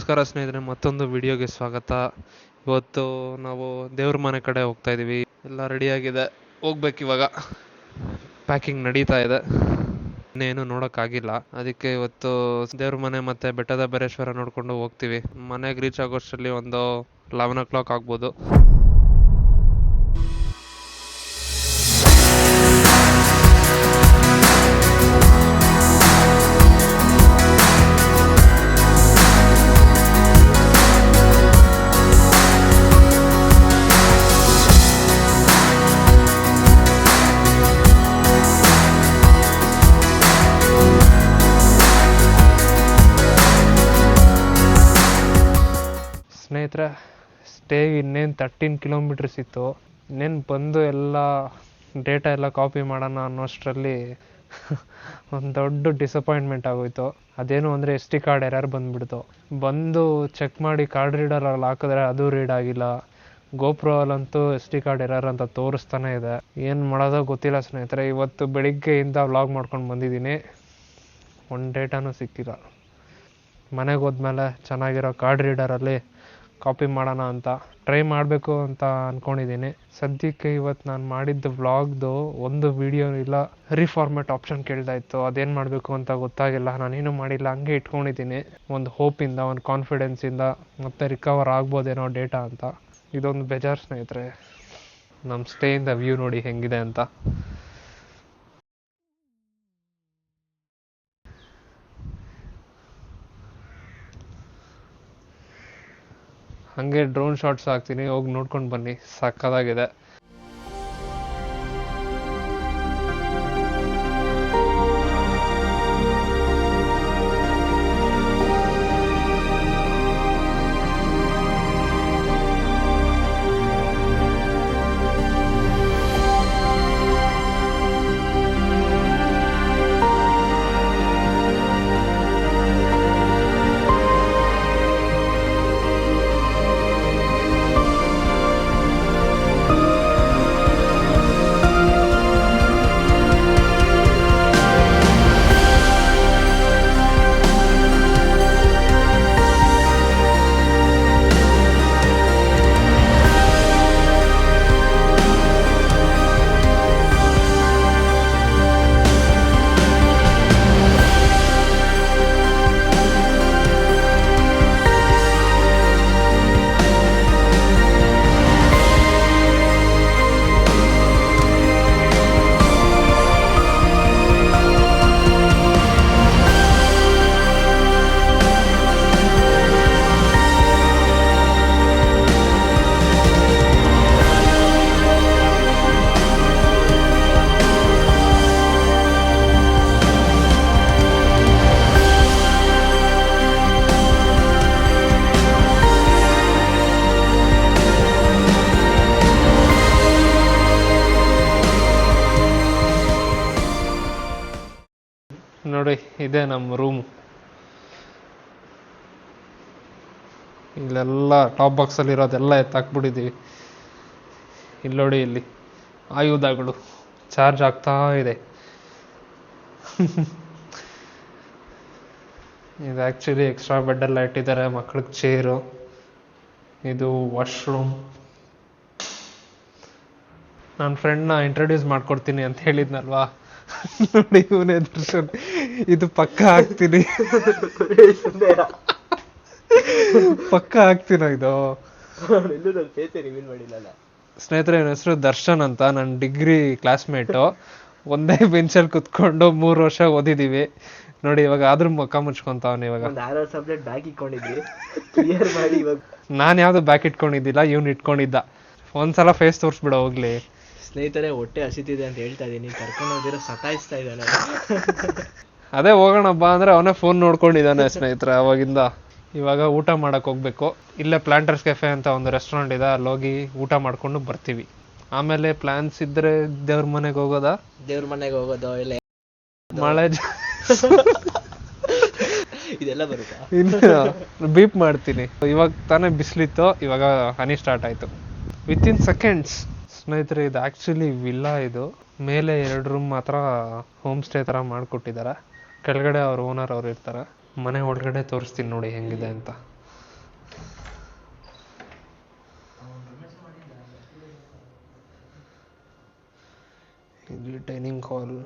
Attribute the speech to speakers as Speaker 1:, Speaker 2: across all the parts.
Speaker 1: ನಮಸ್ಕಾರ ಸ್ನೇಹಿತರೆ, ಮತ್ತೊಂದು ವಿಡಿಯೋಗೆ ಸ್ವಾಗತ. ಇವತ್ತು ನಾವು ದೇವ್ರ ಮನೆ ಕಡೆ ಹೋಗ್ತಾ ಇದೀವಿ. ಎಲ್ಲ ರೆಡಿಯಾಗಿದೆ, ಹೋಗ್ಬೇಕು. ಇವಾಗ ಪ್ಯಾಕಿಂಗ್ ನಡೀತಾ ಇದೆ. ಇನ್ನೇನು ನೋಡೋಕ್ಕಾಗಿಲ್ಲ, ಅದಕ್ಕೆ ಇವತ್ತು ದೇವ್ರ ಮನೆ ಮತ್ತೆ ಬೆಟ್ಟದ ಬೈರೇಶ್ವರ ನೋಡ್ಕೊಂಡು ಹೋಗ್ತೀವಿ. ಮನೆಗೆ ರೀಚ್ ಆಗೋಷ್ಟರಲ್ಲಿ ಒಂದು 11 o'clock ಆಗ್ಬೋದು. ಸ್ನೇಹಿತರೆ, ಸ್ಟೇ ಇನ್ನೇನು 13 kilometers ಇತ್ತು. ಇನ್ನೇನು ಬಂದು ಎಲ್ಲ ಡೇಟಾ ಎಲ್ಲ ಕಾಪಿ ಮಾಡೋಣ ಅನ್ನೋಷ್ಟರಲ್ಲಿ ಒಂದು ದೊಡ್ಡ ಡಿಸಪಾಯಿಂಟ್ಮೆಂಟ್ ಆಗೋಯ್ತು. ಅದೇನು ಅಂದರೆ SD ಕಾರ್ಡ್ ಎರರ್ ಬಂದು ಚೆಕ್ ಮಾಡಿ ಕಾರ್ಡ್ ರೀಡರಲ್ಲಿ ಹಾಕಿದ್ರೆ ಅದು ರೀಡ್ ಆಗಿಲ್ಲ. ಗೋಪ್ರೋ ಅಲ್ಲಂತೂ SD ಕಾರ್ಡ್ ಎರರ್ ಅಂತ ತೋರಿಸ್ತಾನೆ ಇದೆ. ಏನು ಮಾಡೋದೋ ಗೊತ್ತಿಲ್ಲ ಸ್ನೇಹಿತರೆ. ಇವತ್ತು ಬೆಳಿಗ್ಗೆಯಿಂದ ವ್ಲಾಗ್ ಮಾಡ್ಕೊಂಡು ಬಂದಿದ್ದೀನಿ, ಒಂದು ಡೇಟಾನೂ ಸಿಕ್ಕಿಲ್ಲ. ಮನೆಗೆ ಹೋದ್ಮೇಲೆ ಚೆನ್ನಾಗಿರೋ ಕಾರ್ಡ್ ರೀಡರಲ್ಲಿ ಕಾಪಿ ಮಾಡೋಣ ಅಂತ ಟ್ರೈ ಮಾಡಬೇಕು ಅಂತ ಅಂದ್ಕೊಂಡಿದ್ದೀನಿ. ಸದ್ಯಕ್ಕೆ ಇವತ್ತು ನಾನು ಮಾಡಿದ್ದ ವ್ಲಾಗ್ದು ಒಂದು ವಿಡಿಯೋ ಇಲ್ಲ, ರೀಫಾರ್ಮೆಟ್ ಆಪ್ಷನ್ ಕೇಳ್ತಾ ಇತ್ತು. ಅದೇನು ಮಾಡಬೇಕು ಅಂತ ಗೊತ್ತಾಗಿಲ್ಲ. ನಾನೇನು ಮಾಡಿಲ್ಲ, ಹಂಗೆ ಇಟ್ಕೊಂಡಿದ್ದೀನಿ. ಒಂದು ಹೋಪಿಂದ, ಒಂದು ಕಾನ್ಫಿಡೆನ್ಸಿಂದ ಮತ್ತೆ ರಿಕವರ್ ಆಗ್ಬೋದೇನೋ ಡೇಟಾ ಅಂತ. ಇದೊಂದು ಬೇಜಾರು ಸ್ನೇಹಿತರೆ. ನಮ್ಮ ಸ್ಟೇಯಿಂದ ವ್ಯೂ ನೋಡಿ ಹೆಂಗಿದೆ ಅಂತ. ಹಂಗೆ ಡ್ರೋನ್ ಶಾಟ್ಸ್ ಹಾಕ್ತೀನಿ, ಹೋಗಿ ನೋಡ್ಕೊಂಡು ಬನ್ನಿ, ಸಕ್ಕತ್ತಾಗಿದೆ. ನೋಡಿ, ಇದೇ ನಮ್ಮ ರೂಮು. ಇಲ್ಲೆಲ್ಲ ಟಾಪ್ ಬಾಕ್ಸಲ್ಲಿ ಇರೋದೆಲ್ಲ ಎತ್ತಾಕ್ಬಿಟ್ಟಿದ್ದೀವಿ. ಇಲ್ಲಿ ನೋಡಿ, ಇಲ್ಲಿ ಆಯುಧಗಳು ಚಾರ್ಜ್ ಆಗ್ತಾ ಇದೆ. ಇದು ಆ್ಯಕ್ಚುಲಿ ಎಕ್ಸ್ಟ್ರಾ ಬೆಡ್ಡೆಲ್ಲ ಇಟ್ಟಿದ್ದಾರೆ, ಮಕ್ಳಿಗೆ ಚೇರು. ಇದು ವಾಶ್ರೂಮ್. ನನ್ನ ಫ್ರೆಂಡ್ನ ಇಂಟ್ರೊಡ್ಯೂಸ್ ಮಾಡ್ಕೊಡ್ತೀನಿ ಅಂತ ಹೇಳಿದ್ನಲ್ವಾ, ನೋಡಿ ಇವನೇ ದರ್ಶನ್. ಇದು ಪಕ್ಕ ಹಾಕ್ತೀನಿ, ಪಕ್ಕ ಹಾಕ್ತೀನ ಇದು. ಸ್ನೇಹಿತರೆ, ಇವನ ಹೆಸರು ದರ್ಶನ್ ಅಂತ, ನನ್ನ ಡಿಗ್ರಿ ಕ್ಲಾಸ್ಮೇಟು. ಒಂದೇ ಬೆಂಚಲ್ಲಿ ಕುತ್ಕೊಂಡು 3 ವರ್ಷ ಓದಿದೀವಿ. ನೋಡಿ, ಇವಾಗ ಆದ್ರೂ ಮುಖ ಮುಚ್ಕೊಂತಾವನ. ಇವಾಗ ನಾನು ಯಾವ್ದು ಬ್ಯಾಕ್ ಇಟ್ಕೊಂಡಿದ್ದಿಲ್ಲ, ಇವ್ನು ಇಟ್ಕೊಂಡಿದ್ದ. ಒಂದ್ಸಲ ಫೇಸ್ ತೋರಿಸ್ಬಿಡ ಹೋಗ್ಲಿ.
Speaker 2: ಸ್ನೇಹಿತರೆ, ಹೊಟ್ಟೆ ಹಸಿತಿದೆ ಅಂತ ಹೇಳ್ತಾ ಇದೀನಿ, ಕರ್ಕೊಂಡು ಹೋಗಿರೋ ಸತಾಯಿಸ್ತಾ ಇದ್ದಾನೆ.
Speaker 1: ಅದೇ ಹೋಗೋಣ ಬಾ ಅಂದ್ರೆ ಅವನೇ ಫೋನ್ ನೋಡ್ಕೊಂಡಿದ್ದಾನೆ ಸ್ನೇಹಿತರೆ ಅವಾಗಿಂದ. ಇವಾಗ ಊಟ ಮಾಡಕ್ ಹೋಗ್ಬೇಕು. ಇಲ್ಲೇ ಪ್ಲಾಂಟರ್ಸ್ ಕೆಫೆ ಅಂತ ಒಂದು ರೆಸ್ಟೋರೆಂಟ್ ಇದೆ, ಅಲ್ಲಿ ಹೋಗಿ ಊಟ ಮಾಡ್ಕೊಂಡು ಬರ್ತೀವಿ. ಆಮೇಲೆ ಪ್ಲಾನ್ಸ್ ಇದ್ರೆ ದೇವ್ರ ಮನೆಗೆ ಹೋಗೋದಾ,
Speaker 2: ಇಲ್ಲ
Speaker 1: ಮಳೆ
Speaker 2: ಇದೆಲ್ಲ ಬರುತ್ತಾ?
Speaker 1: ಇನ್ನು ಬೀಪ್ ಮಾಡ್ತೀನಿ. ಇವಾಗ ತಾನೇ ಬಿಸಿಲಿತ್ತು, ಇವಾಗ ಹನಿ ಸ್ಟಾರ್ಟ್ ಆಯ್ತು ವಿತಿನ್ ಸೆಕೆಂಡ್ಸ್. ಸ್ನೇಹಿತರೆ, ಇದು ಆ್ಯಕ್ಚುಲಿ ವಿಲ್ಲಾ. ಇದು ಮೇಲೆ 2 ರೂಮ್ ಮಾತ್ರ ಹೋಮ್ ಸ್ಟೇ ಥರ ಮಾಡಿಕೊಟ್ಟಿದ್ದಾರೆ. ಕೆಳಗಡೆ ಅವ್ರ ಓನರ್ ಅವ್ರು ಇರ್ತಾರೆ. ಮನೆ ಒಳಗಡೆ ತೋರಿಸ್ತೀನಿ ನೋಡಿ ಹೆಂಗಿದೆ ಅಂತ. ಇಲ್ಲಿ ಡೈನಿಂಗ್ ಹಾಲ್,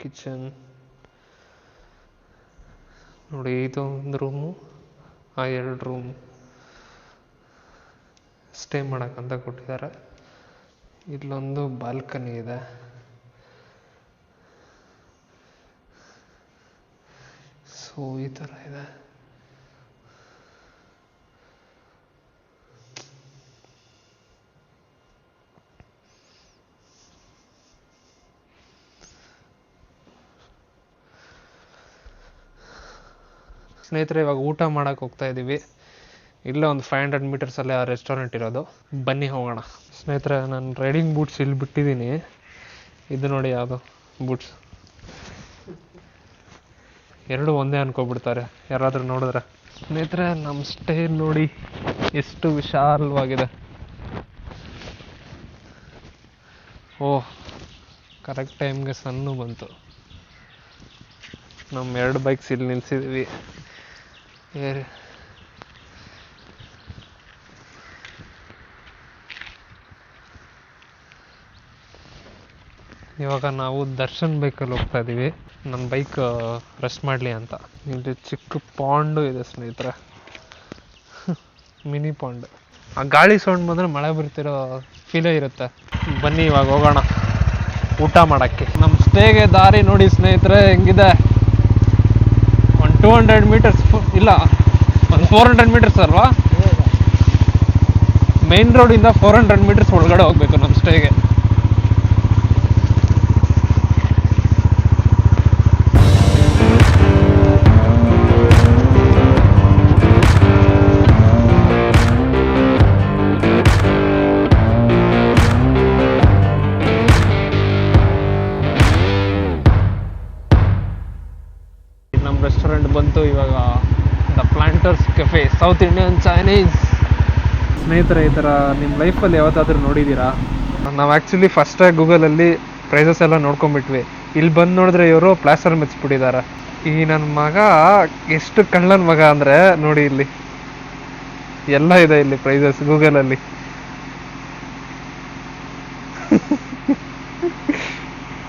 Speaker 1: ಕಿಚನ್ ನೋಡಿ. ಇದು ಒಂದು ರೂಮು, ಆ 2 ರೂಮ್ ಸ್ಟೇ ಮಾಡೋಕ್ಕಂತ ಕೊಟ್ಟಿದ್ದಾರೆ. ಇಲ್ಲೊಂದು ಬಾಲ್ಕನಿ ಇದೆ. ಸೊ ಈ ಥರ ಇದೆ. ಸ್ನೇಹಿತರೆ, ಇವಾಗ ಊಟ ಮಾಡಕ್ಕೆ ಹೋಗ್ತಾ ಇದ್ದೀವಿ. ಇಲ್ಲೇ ಒಂದು 500 ಮೀಟರ್ಸಲ್ಲೇ ಆ ರೆಸ್ಟೋರೆಂಟ್ ಇರೋದು. ಬನ್ನಿ ಹೋಗೋಣ. ಸ್ನೇಹಿತರೆ, ನಾನು ರೈಡಿಂಗ್ ಬೂಟ್ಸ್ ಇಲ್ಲಿ ಬಿಟ್ಟಿದ್ದೀನಿ. ಇದು ನೋಡಿ, ಯಾವುದು ಬೂಟ್ಸ್, 2 ಒಂದೇ ಅನ್ಕೊಬಿಡ್ತಾರೆ ಯಾರಾದರೂ ನೋಡಿದ್ರೆ. ಸ್ನೇಹಿತರೆ, ನಮ್ಮ ಸ್ಟೇ ನೋಡಿ ಎಷ್ಟು ವಿಶಾಲವಾಗಿದೆ. ಓಹ್, ಕರೆಕ್ಟ್ ಟೈಮ್ಗೆ ಸನ್ನು ಬಂತು. ನಮ್ಮ 2 ಬೈಕ್ಸ್ ಇಲ್ಲಿ ನಿಲ್ಸಿದ್ದೀವಿ. ಇವಾಗ ನಾವು ದರ್ಶನ್ ಬೈಕಲ್ಲಿ ಹೋಗ್ತಾ ಇದ್ದೀವಿ. ನನ್ನ ಬೈಕ್ ರೆಸ್ಟ್ ಮಾಡಲಿ ಅಂತ. ಇಲ್ಲಿ ಚಿಕ್ಕ ಪಾಂಡು ಇದೆ ಸ್ನೇಹಿತರೆ, ಮಿನಿ ಪಾಂಡ್. ಆ ಗಾಳಿ ಸೌಂಡ್ ಬಂದರೆ ಮಳೆ ಬರ್ತಿರೋ ಫೀಲೇ ಇರುತ್ತೆ. ಬನ್ನಿ ಇವಾಗ ಹೋಗೋಣ ಊಟ ಮಾಡೋಕ್ಕೆ. ನಮ್ಮ ಸ್ಟೇಗೆ ದಾರಿ ನೋಡಿ ಸ್ನೇಹಿತರೆ ಹೆಂಗಿದೆ. ಒಂದು 200 ಮೀಟರ್ಸ್, ಇಲ್ಲ ಒಂದು 400 ಮೀಟರ್ಸ್ ಅಲ್ವಾ, ಮೇನ್ ರೋಡಿಂದ 400 ಮೀಟರ್ಸ್ ಒಳಗಡೆ ಹೋಗ್ಬೇಕು ನಮ್ಮ ಸ್ಟೇಗೆ. ನಮ್ಮ ರೆಸ್ಟೋರೆಂಟ್ ಬಂತು ಇವಾಗ, the planters cafe, south Indian Chinese. ಸ್ನೇಹಿತರೆ, ಈ ಥರ ನಿಮ್ಮ ಲೈಫಲ್ಲಿ ಯಾವತ್ತಾದ್ರೂ ನೋಡಿದ್ದೀರಾ? ನಾವು ಆ್ಯಕ್ಚುಲಿ ಫಸ್ಟಾಗಿ ಗೂಗಲಲ್ಲಿ ಪ್ರೈಸಸ್ ಎಲ್ಲ ನೋಡ್ಕೊಂಡ್ಬಿಟ್ವಿ. ಇಲ್ಲಿ ಬಂದು ನೋಡಿದ್ರೆ ಇವರು ಪ್ಲಾಸ್ಟರ್ ಮೆಚ್ಚಿಬಿಟ್ಟಿದ್ದಾರೆ. ಈ ನನ್ನ ಮಗ ಎಷ್ಟು ಕಳ್ಳನ ಮಗ ಅಂದರೆ ನೋಡಿ, ಇಲ್ಲಿ ಎಲ್ಲ ಇದೆ ಇಲ್ಲಿ ಪ್ರೈಸಸ್ ಗೂಗಲಲ್ಲಿ.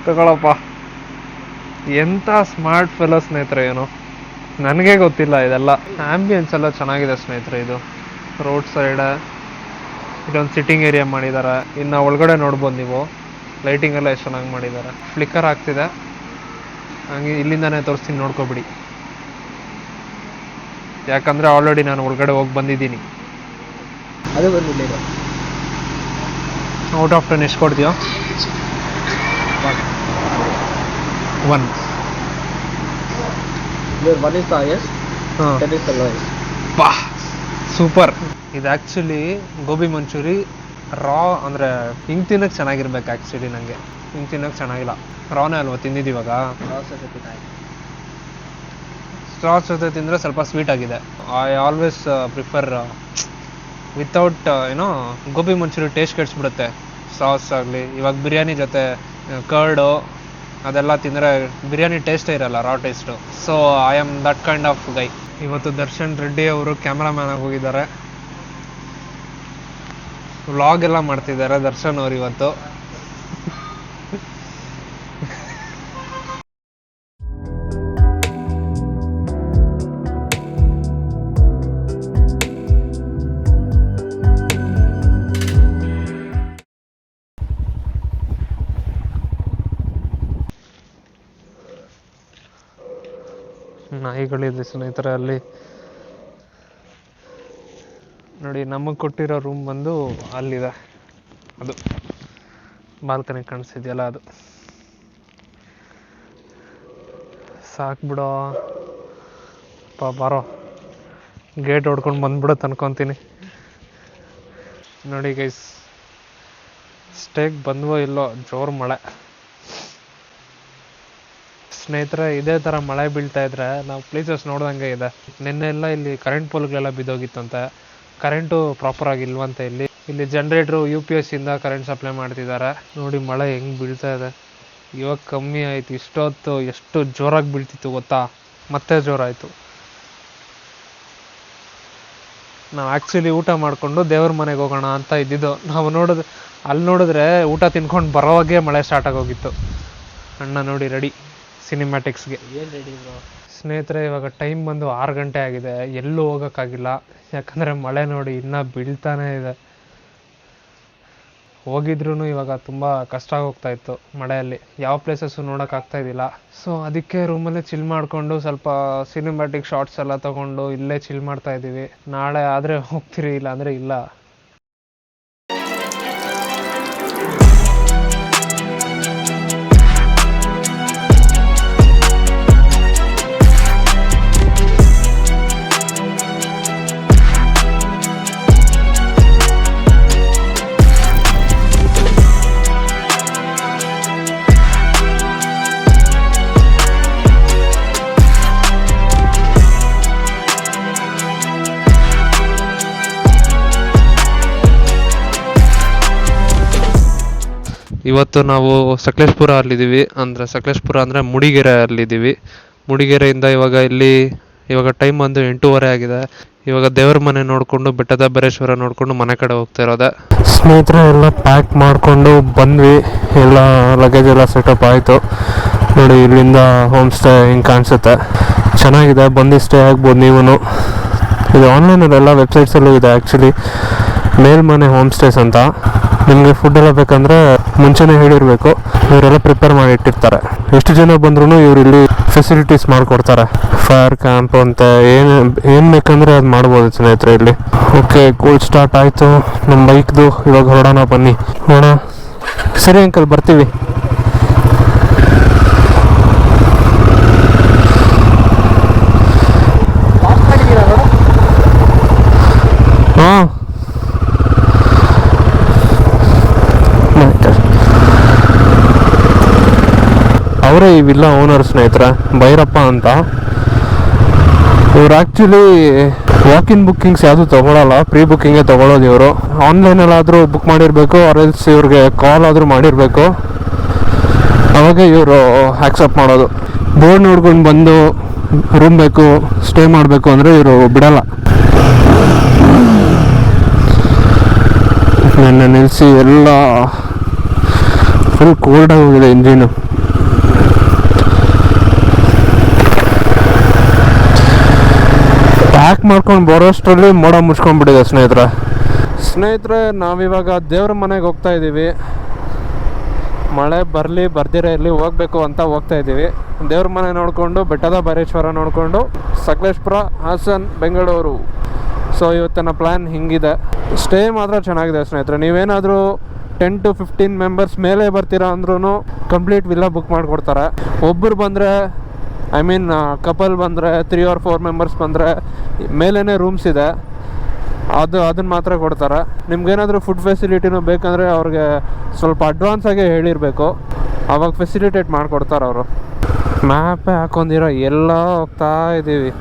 Speaker 1: ತಗೊಳಪ್ಪ, ಎಂಥ ಸ್ಮಾರ್ಟ್ ಫೆಲೋ ಸ್ನೇಹಿತರೆ ಏನು, ನನಗೆ ಗೊತ್ತಿಲ್ಲ ಇದೆಲ್ಲ. ಆ್ಯಂಬಿಯನ್ಸ್ ಎಲ್ಲ ಚೆನ್ನಾಗಿದೆ ಸ್ನೇಹಿತರೆ. ಇದು ರೋಡ್ ಸೈಡ್, ಇದೊಂದು ಸಿಟ್ಟಿಂಗ್ ಏರಿಯಾ ಮಾಡಿದ್ದಾರೆ. ಇನ್ನು ಒಳಗಡೆ ನೋಡ್ಬೋದು ನೀವು, ಲೈಟಿಂಗ್ ಎಲ್ಲ ಎಷ್ಟು ಚೆನ್ನಾಗಿ ಮಾಡಿದ್ದಾರೆ. ಫ್ಲಿಕ್ಕರ್ ಆಗ್ತಿದೆ, ಹಂಗೆ ಇಲ್ಲಿಂದಾನೇ ತೋರಿಸ್ತೀನಿ, ನೋಡ್ಕೊಬಿಡಿ. ಯಾಕಂದರೆ ಆಲ್ರೆಡಿ ನಾನು ಒಳಗಡೆ ಹೋಗಿ ಬಂದಿದ್ದೀನಿ.
Speaker 2: ಅದು ಬಂದಿಲ್ಲ.
Speaker 1: ಔಟ್ ಆಫ್ 10 ಎಷ್ಟು ಕೊಡ್ತೀಯೋ? 1.
Speaker 2: 1 is the highest, 10 is the lowest.
Speaker 1: ಪಾ, ಸೂಪರ್. ಇದು ಆ್ಯಕ್ಚುಲಿ ಗೋಬಿ ಮಂಚೂರಿ ರಾ, ಅಂದರೆ ಹಿಂಗೆ ತಿನ್ನೋಕ್ಕೆ ಚೆನ್ನಾಗಿರ್ಬೇಕು. ಆ್ಯಕ್ಚುಲಿ ನನಗೆ ಹಿಂಗೆ ತಿನ್ನೋಕ್ಕೆ ಚೆನ್ನಾಗಿಲ್ಲ. ರಾನೇ ಅಲ್ವಾ ತಿಂದಿದ್ದೀವಾಗ. ಸಾಸ್ ಜೊತೆ ತಿಂದರೆ ಸ್ವಲ್ಪ ಸ್ವೀಟ್ ಆಗಿದೆ. I always prefer without gobi manchurian taste ಕೆಡಿಸ್ಬಿಡುತ್ತೆ ಸಾಸ್ ಆಗಲಿ. ಇವಾಗ ಬಿರಿಯಾನಿ ಜೊತೆ ಕರ್ಡು ಅದೆಲ್ಲ ತಿಂದರೆ ಬಿರಿಯಾನಿ ಟೇಸ್ಟೇ ಇರಲ್ಲ, raw taste. So I am that kind of guy. ಇವತ್ತು ದರ್ಶನ್ ರೆಡ್ಡಿ ಅವರು ಕ್ಯಾಮ್ರಾಮ್ಯಾನ್ ಆಗಿ ಹೋಗಿದ್ದಾರೆ. ವ್ಲಾಗ್ ಎಲ್ಲ ಮಾಡ್ತಿದ್ದಾರೆ ದರ್ಶನ್ ಅವರು ಇವತ್ತು. ನಾಯಿಗಳಿದೆ ಸ್ನೇಹಿತರೆ ಅಲ್ಲಿ ನೋಡಿ. ನಮಗೆ ಕೊಟ್ಟಿರೋ ರೂಮ್ ಬಂದು ಅಲ್ಲಿದೆ, ಅದು ಬಾಲ್ಕನಿ ಕಾಣಿಸ್ತಿದೆಯಲ್ಲ ಅದು. ಸಾಕ್ಬಿಡೋ ಬಾರೋ, ಗೇಟ್ ಹೊಡ್ಕೊಂಡು ಬಂದ್ಬಿಡೋದು ಅನ್ಕೊತೀನಿ. ನೋಡಿ ಗೈಸ್, ಸ್ಟೇಗೆ ಬಂದ್ವೋ ಇಲ್ಲೋ, ಜೋರು ಮಳೆ ಸ್ನೇಹಿತರೆ. ಇದೇ ಥರ ಮಳೆ ಬೀಳ್ತಾ ಇದ್ರೆ ನಾವು ಪ್ಲೇಸಸ್ ನೋಡ್ದಂಗೆ ಇದೆ. ನಿನ್ನೆ ಎಲ್ಲ ಇಲ್ಲಿ ಕರೆಂಟ್ ಪೋಲ್ಗಳೆಲ್ಲ ಬಿದ್ದೋಗಿತ್ತಂತೆ, ಕರೆಂಟು ಪ್ರಾಪರ್ ಆಗಿಲ್ವಂತೆ. ಇಲ್ಲಿ ಜನ್ರೇಟ್ರು UPS ಇಂದ ಕರೆಂಟ್ ಸಪ್ಲೈ ಮಾಡ್ತಿದ್ದಾರೆ. ನೋಡಿ ಮಳೆ ಹೆಂಗೆ ಬೀಳ್ತಾ ಇದೆ. ಇವಾಗ ಕಮ್ಮಿ ಆಯಿತು, ಇಷ್ಟೊತ್ತು ಎಷ್ಟು ಜೋರಾಗಿ ಬೀಳ್ತಿತ್ತು ಗೊತ್ತಾ, ಮತ್ತೆ ಜೋರಾಯಿತು. ನಾವು ಆ್ಯಕ್ಚುಲಿ ಊಟ ಮಾಡಿಕೊಂಡು ದೇವ್ರ ಮನೆಗೆ ಹೋಗೋಣ ಅಂತ ಇದ್ದಿದ್ದು. ನಾವು ಅಲ್ಲಿ ನೋಡಿದ್ರೆ ಊಟ ತಿನ್ಕೊಂಡು ಬರೋವಾಗೆ ಮಳೆ ಸ್ಟಾರ್ಟ್ ಆಗೋಗಿತ್ತು. ಅಣ್ಣ ನೋಡಿ ರೆಡಿ ಸಿನಿಮ್ಯಾಟಿಕ್ಸ್ಗೆ.
Speaker 2: ಏನು ರೆಡಿ ಬ್ರೋ?
Speaker 1: ಸ್ನೇಹಿತರೆ ಇವಾಗ ಟೈಮ್ ಬಂದು 6 ಗಂಟೆ ಆಗಿದೆ. ಎಲ್ಲೂ ಹೋಗೋಕ್ಕಾಗಿಲ್ಲ, ಯಾಕಂದರೆ ಮಳೆ ನೋಡಿ ಇನ್ನೂ ಬೀಳ್ತಾನೇ ಇದೆ. ಹೋಗಿದ್ರೂ ಇವಾಗ ತುಂಬ ಕಷ್ಟ ಆಗೋಗ್ತಾ ಇತ್ತು ಮಳೆಯಲ್ಲಿ, ಯಾವ ಪ್ಲೇಸಸ್ಸು ನೋಡೋಕ್ಕಾಗ್ತಾ ಇದ್ದಿಲ್ಲ. ಸೊ ಅದಕ್ಕೆ ರೂಮಲ್ಲೇ ಚಿಲ್ ಮಾಡಿಕೊಂಡು ಸ್ವಲ್ಪ ಸಿನಿಮ್ಯಾಟಿಕ್ ಶಾರ್ಟ್ಸ್ ಎಲ್ಲ ತೊಗೊಂಡು ಇಲ್ಲೇ ಚಿಲ್ ಮಾಡ್ತಾ ಇದ್ದೀವಿ. ನಾಳೆ ಆದರೆ ಹೋಗ್ತೀರಿ, ಇಲ್ಲ ಅಂದರೆ ಇಲ್ಲ. ಇವತ್ತು ನಾವು ಸಕಲೇಶ್ಪುರ ಅಲ್ಲಿದ್ದೀವಿ. ಅಂದರೆ ಸಕಲೇಶ್ಪುರ ಅಂದರೆ ಮೂಡಿಗೆರೆ ಅಲ್ಲಿದ್ದೀವಿ. ಮೂಡಿಗೆರೆಯಿಂದ ಇವಾಗ ಟೈಮ್ ಬಂದು 8:30 ಆಗಿದೆ. ಇವಾಗ ದೇವ್ರ ಮನೆ ನೋಡಿಕೊಂಡು ಬೆಟ್ಟದ ಬೈರೇಶ್ವರ ನೋಡಿಕೊಂಡು ಮನೆ ಕಡೆ ಹೋಗ್ತಾ ಇರೋದೆ. ಸ್ನೇಹಿತರೆ ಎಲ್ಲ ಪ್ಯಾಕ್ ಮಾಡಿಕೊಂಡು ಬಂದ್ವಿ. ಎಲ್ಲ ಲಗೇಜ್ ಎಲ್ಲ ಸೆಟಪ್ ಆಯಿತು. ನೋಡಿ ಇಲ್ಲಿಂದ ಹೋಮ್ ಸ್ಟೇ ಹಿಂಗೆ ಕಾಣಿಸುತ್ತೆ, ಚೆನ್ನಾಗಿದೆ. ಬಂದು ಸ್ಟೇ ಆಗ್ಬೋದು ನೀವು. ಇದು ಆನ್ಲೈನಲ್ಲೆಲ್ಲ ವೆಬ್ಸೈಟ್ಸಲ್ಲೂ ಇದೆ ಆ್ಯಕ್ಚುಲಿ, ಮೇಲ್ಮನೆ ಹೋಮ್ ಸ್ಟೇಸ್ ಅಂತ. ನಿಮಗೆ ಫುಡ್ ಎಲ್ಲ ಬೇಕಂದರೆ ಮುಂಚೆನೇ ಹೇಳಿರಬೇಕು, ಇವರೆಲ್ಲ ಪ್ರಿಪೇರ್ ಮಾಡಿ ಇಟ್ಟಿರ್ತಾರೆ. ಎಷ್ಟು ಜನ ಬಂದ್ರೂ ಇವರು ಇಲ್ಲಿ ಫೆಸಿಲಿಟೀಸ್ ಮಾಡಿಕೊಡ್ತಾರೆ. ಫೈರ್ ಕ್ಯಾಂಪ್ ಅಂತ ಏನು ಬೇಕಂದರೆ ಅದು ಮಾಡ್ಬೋದು ಸ್ನೇಹಿತರೆ ಇಲ್ಲಿ. ಓಕೆ, ಕೂಲ್ ಸ್ಟಾರ್ಟ್ ಆಯಿತು ನಮ್ಮ ಬೈಕ್ದು. ಇವಾಗ ಹೊರಡೋಣ, ಬನ್ನಿ ನೋಡೋಣ. ಸರಿ ಅಂಕಲ್, ಬರ್ತೀವಿ. ಹಾಂ, ಅವರೇ ಈ ವಿಲ್ಲಾ ಓನರ್ ಸ್ನೇಹಿತರೆ, ಭೈರಪ್ಪ ಅಂತ. ಇವ್ರು ಆ್ಯಕ್ಚುಲಿ ವಾಕ್-ಇನ್ ಬುಕ್ಕಿಂಗ್ಸ್ ಯಾವುದು ತೊಗೊಳಲ್ಲ, ಪ್ರೀ ಬುಕ್ಕಿಂಗೇ ತೊಗೊಳೋದು ಇವರು. ಆನ್ಲೈನಲ್ಲಾದರೂ ಬುಕ್ ಮಾಡಿರಬೇಕು, ಆರ್ಎಲ್ಸ್ ಇವ್ರಿಗೆ ಕಾಲ್ ಆದರೂ ಮಾಡಿರಬೇಕು, ಅವಾಗ ಇವರು ಆಕ್ಸೆಪ್ಟ್ ಮಾಡೋದು. ಬೋರ್ಡ್ ನೋಡ್ಕೊಂಡು ಬಂದು ರೂಮ್ ಬೇಕು, ಸ್ಟೇ ಮಾಡಬೇಕು ಅಂದರೆ ಇವರು ಬಿಡಲ್ಲ. ನನ್ನ ನಿಲ್ಲಿಸಿ ಎಲ್ಲ ಫುಲ್ ಕೋಲ್ಡಾಗಿ ಹೋಗಿದೆ ಇಂಜಿನು. ಪ್ಯಾಕ್ ಮಾಡ್ಕೊಂಡು ಬರೋಷ್ಟರಲ್ಲಿ ಮೋಡ ಮುಚ್ಕೊಂಡ್ಬಿಟ್ಟಿದೆ ಸ್ನೇಹಿತರೆ. ನಾವಿವಾಗ ದೇವ್ರ ಮನೆಗೆ ಹೋಗ್ತಾ ಇದ್ದೀವಿ. ಮಳೆ ಬರಲಿ ಬರ್ದಿರ ಇರಲಿ ಹೋಗಬೇಕು ಅಂತ ಹೋಗ್ತಾ ಇದ್ದೀವಿ. ದೇವ್ರ ಮನೆ ನೋಡಿಕೊಂಡು ಬೆಟ್ಟದ ಬೈರೇಶ್ವರ ನೋಡಿಕೊಂಡು ಸಕಲೇಶ್ಪುರ, ಹಾಸನ್, ಬೆಂಗಳೂರು. ಸೊ ಇವತ್ತಿನ ಪ್ಲ್ಯಾನ್ ಹಿಂಗಿದೆ. ಸ್ಟೇ ಮಾತ್ರ ಚೆನ್ನಾಗಿದೆ ಸ್ನೇಹಿತರೆ. ನೀವೇನಾದರೂ 10 to 15 ಮೆಂಬರ್ಸ್ ಮೇಲೆ ಬರ್ತೀರಾ ಅಂದ್ರೂ ಕಂಪ್ಲೀಟ್ ವಿಲ್ಲಾ ಬುಕ್ ಮಾಡಿಕೊಡ್ತಾರೆ. ಒಬ್ಬರು ಬಂದರೆ, ಐ ಮೀನ್ ಕಪಲ್ ಬಂದರೆ, 3 or 4 ಮೆಂಬರ್ಸ್ ಬಂದರೆ ಮೇಲೇ ರೂಮ್ಸ್ ಇದೆ, ಅದನ್ನು ಮಾತ್ರ ಕೊಡ್ತಾರೆ. ನಿಮ್ಗೇನಾದರೂ ಫುಡ್ ಫೆಸಿಲಿಟಿನೂ ಬೇಕಂದರೆ ಅವ್ರಿಗೆ ಸ್ವಲ್ಪ ಅಡ್ವಾನ್ಸಾಗೆ ಹೇಳಿರಬೇಕು, ಆವಾಗ ಫೆಸಿಲಿಟೇಟ್ ಮಾಡಿಕೊಡ್ತಾರೆ ಅವರು. ಮ್ಯಾಪೇ ಹಾಕೊಂಡಿರೋ ಎಲ್ಲ ಹೋಗ್ತಾ ಇದ್ದೀವಿ.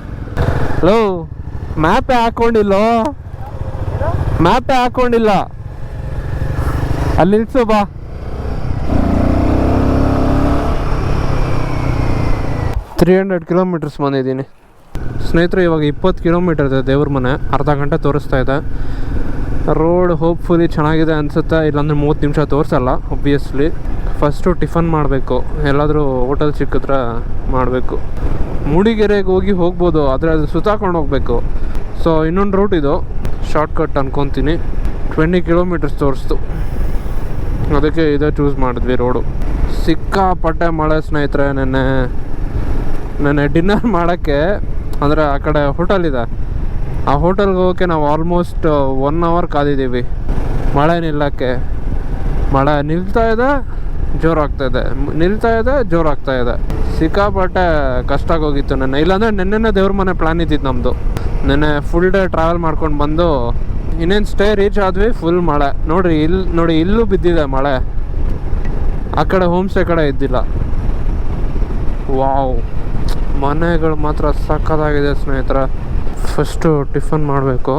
Speaker 1: ಹಲೋ, ಮ್ಯಾಪೇ ಹಾಕ್ಕೊಂಡಿಲ್ಲೋ, ಮ್ಯಾಪೇ ಹಾಕ್ಕೊಂಡಿಲ್ಲ, ಅಲ್ಲಿ ನಿಲ್ಸು ಬಾ. $300 ಕಿಲೋಮೀಟರ್ಸ್ ಬಂದಿದ್ದೀನಿ ಸ್ನೇಹಿತರೆ. ಇವಾಗ 20 ಕಿಲೋಮೀಟರ್ ಇದೆ ದೇವ್ರ ಮನೆ, ಅರ್ಧ ಗಂಟೆ ತೋರಿಸ್ತಾ ಇದೆ. ರೋಡ್ ಹೋಪ್ಫುಲಿ ಚೆನ್ನಾಗಿದೆ ಅನಿಸುತ್ತೆ, ಇಲ್ಲಾಂದರೆ 30 ನಿಮಿಷ ತೋರಿಸಲ್ಲ ಒಬ್ವಿಯಸ್ಲಿ. ಫಸ್ಟು ಟಿಫನ್ ಮಾಡಬೇಕು, ಎಲ್ಲಾದರೂ ಹೋಟೆಲ್ ಸಿಕ್ಕಿದ್ರೆ ಮಾಡಬೇಕು. ಮೂಡಿಗೆರೆಗೆ ಹೋಗ್ಬೋದು, ಆದರೆ ಅದು ಸುತ್ತಾಕೊಂಡು ಹೋಗಬೇಕು. ಸೊ ಇನ್ನೊಂದು ರೂಟ್ ಇದು, ಶಾರ್ಟ್ಕಟ್ ಅನ್ಕೊತೀನಿ. 20 ಕಿಲೋಮೀಟರ್ಸ್ ತೋರಿಸ್ತು, ಅದಕ್ಕೆ ಇದೇ ಚೂಸ್ ಮಾಡಿದ್ವಿ ರೋಡು. ಸಿಕ್ಕಾಪಟ್ಟೆ ಮಳೆ ಸ್ನೇಹಿತರೆ. ನೆನ್ನೆ ಡಿನ್ನರ್ ಮಾಡೋಕ್ಕೆ ಅಂದರೆ ಆ ಕಡೆ ಹೋಟೆಲ್ ಇದೆ, ಆ ಹೋಟೆಲ್ಗೆ ಹೋಗೋಕ್ಕೆ ನಾವು ಆಲ್ಮೋಸ್ಟ್ 1 hour ಕಾದಿದ್ದೀವಿ ಮಳೆ ನಿಲ್ಲಕ್ಕೆ. ಮಳೆ ನಿಲ್ತಾಯಿದೆ, ಜೋರಾಗ್ತಾಯಿದೆ, ನಿಲ್ತಾಯಿದೆ, ಜೋರಾಗ್ತಾಯಿದೆ. ಸಿಕ್ಕಾಪಟ್ಟೆ ಕಷ್ಟ ಆಗೋಗಿತ್ತು ನೆನ್ನೆ. ಇಲ್ಲಾಂದರೆ ನೆನ್ನೆನೇ ದೇವ್ರ ಮನೆ ಪ್ಲ್ಯಾನ್ ಇದ್ದಿತ್ತು ನಮ್ಮದು. ನೆನ್ನೆ ಫುಲ್ ಡೇ ಟ್ರಾವೆಲ್ ಮಾಡ್ಕೊಂಡು ಬಂದು ಇನ್ನೇನು ಸ್ಟೇ ರೀಚ್ ಆದ್ವಿ, ಫುಲ್ ಮಳೆ. ನೋಡಿ ಇಲ್ಲೂ ಬಿದ್ದಿದೆ ಮಳೆ, ಆ ಕಡೆ ಹೋಮ್ ಸ್ಟೇ ಕಡೆ ಇದ್ದಿಲ್ಲ. ವಾವ್, ಮನೆಗಳು ಮಾತ್ರ ಸಕ್ಕತ್ತಾಗಿದೆ ಸ್ನೇಹಿತರೆ. ಫಸ್ಟು ಟಿಫನ್ ಮಾಡಬೇಕು.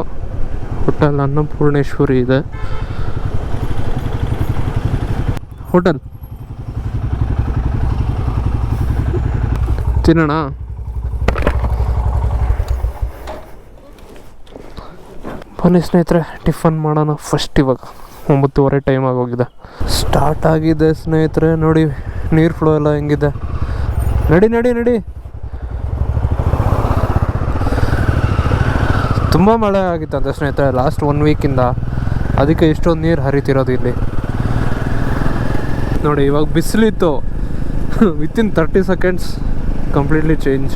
Speaker 1: ಹೋಟೆಲ್ ಅನ್ನಪೂರ್ಣೇಶ್ವರಿ ಇದೆ ಹೋಟೆಲ್, ತಿನ್ನೋಣ. ಬನ್ನಿ ಸ್ನೇಹಿತರೆ, ಟಿಫನ್ ಮಾಡೋಣ ಫಸ್ಟ್. ಇವಾಗ 9:30 ಟೈಮ್ ಆಗೋಗಿದೆ. ಸ್ಟಾರ್ಟ್ ಆಗಿದೆ ಸ್ನೇಹಿತರೆ. ನೋಡಿ ನೀರು ಫ್ಲೋ ಎಲ್ಲ ಹೆಂಗಿದೆ. ನಡಿ ನಡಿ ನಡಿ. ತುಂಬ ಮಳೆ ಆಗಿತ್ತಂತೆ ಸ್ನೇಹಿತರೆ ಲಾಸ್ಟ್ 1 ವೀಕಿಂದ, ಅದಕ್ಕೆ ಇಷ್ಟೊಂದು ನೀರು ಹರಿತಿರೋದು ಇಲ್ಲಿ ನೋಡಿ. ಇವಾಗ ಬಿಸಿಲಿತ್ತು, within 30 seconds completely change.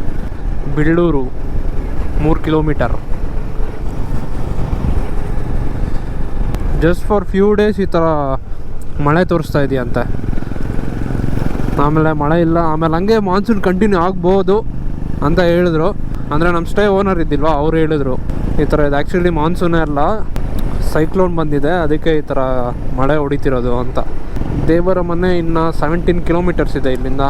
Speaker 1: Billuru 3 kilometre. Just for few days ಈ ಥರ ಮಳೆ ತೋರಿಸ್ತಾ ಇದೆಯಂತೆ, ಆಮೇಲೆ ಮಳೆ ಇಲ್ಲ, ಆಮೇಲೆ ಹಂಗೆ ಮಾನ್ಸೂನ್ ಕಂಟಿನ್ಯೂ ಆಗ್ಬೋದು ಅಂತ ಹೇಳಿದ್ರು. ಅಂದರೆ ನಮ್ಮ ಸ್ಟೇ ಓನರ್ ಇದ್ದಿಲ್ವ, ಅವ್ರು ಹೇಳಿದ್ರು ಈ ಥರ ಇದು ಆ್ಯಕ್ಚುಲಿ ಮಾನ್ಸೂನೇ ಅಲ್ಲ, ಸೈಕ್ಲೋನ್ ಬಂದಿದೆ, ಅದಕ್ಕೆ ಈ ಥರ ಮಳೆ ಹೊಡಿತಿರೋದು ಅಂತ. ದೇವರ ಮನೆ ಇನ್ನು 17 ಕಿಲೋಮೀಟರ್ಸ್ ಇದೆ ಇಲ್ಲಿಂದ.